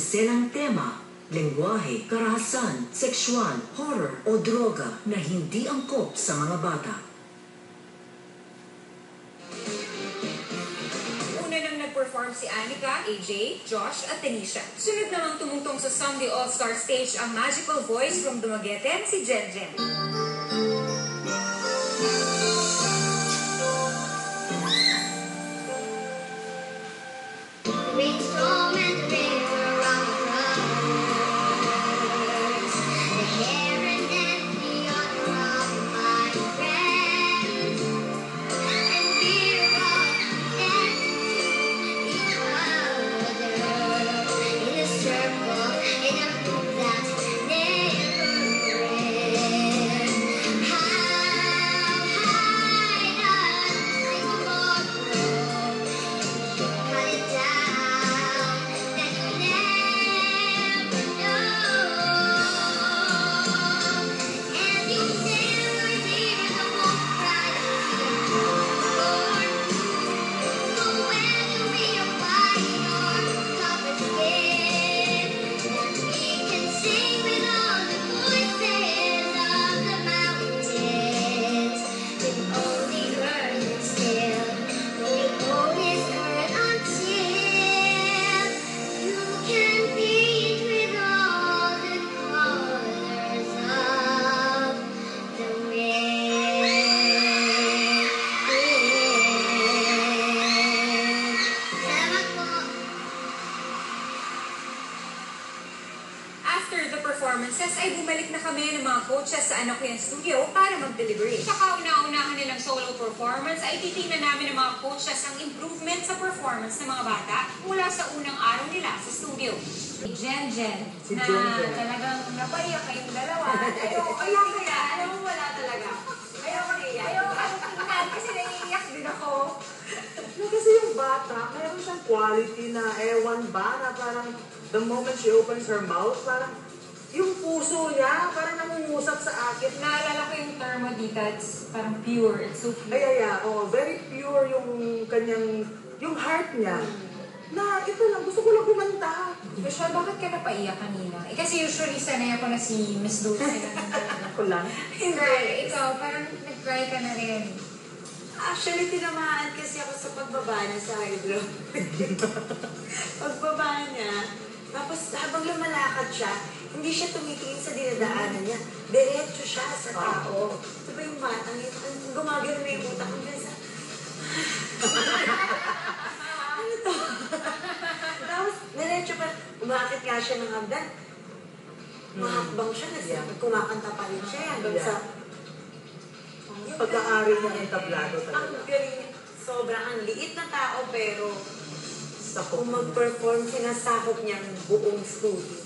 eksenang tema, lengguwahe, karahasan, sexual, horror o droga na hindi angkop sa mga bata. Una nang nag-perform si Anika, AJ, Josh at Tanisha. Sunod namang tumungtong sa Sunday All-Star stage ang magical voice from Dumaguete, si Jen Jen. After the performances ay bumalik na kami ng mga coaches sa Anak Ko Yan Studio para mag-deliberate. Sa kauna-unahan nilang solo performance ay titingnan namin ng mga coaches ang improvement sa performance ng mga bata mula sa unang araw nila sa studio. Si Jen Jen, na talagang napaiyak kayong dalawa. Ayoko kaya, alam mo wala talaga. Ayoko tingnan kasi naiiyak din ako. Kasi yung bata, mayroon siyang quality na ewan ba, na parang the moment she opens her mouth, parang yung puso niya, parang nangungusap sa akin. Naalala ko yung term mo dito, it's parang pure, it's so pure. Very pure yung kanyang, yung heart niya. Na ito lang, gusto ko lang kumanta. Joshua, bakit ka napaiyak kanina? Kasi usually sanay ako na si Miss Dulce. Ako lang. Hindi, ikaw, parang nag-cry ka na rin. Actually, tinamaan kasi ako sa pagbaba niya sa hydro. Pagbaba niya, tapos habang lumalakad siya, hindi siya tumitingin sa dinadaanan niya. Diretso siya sa tao. Ito ba yung batang yun? Gumagano na yung utak ko sa... Ano to? Tapos, diretso pa, umakit nga siya ng hagdan. Mahakbang siya, kumakanta pa rin siya hanggang sa... Pagka-ari niya entablado talaga. Ang galing, sobrang ang liit na tao pero kung mag-perform, sinasakop niya ang buong studio.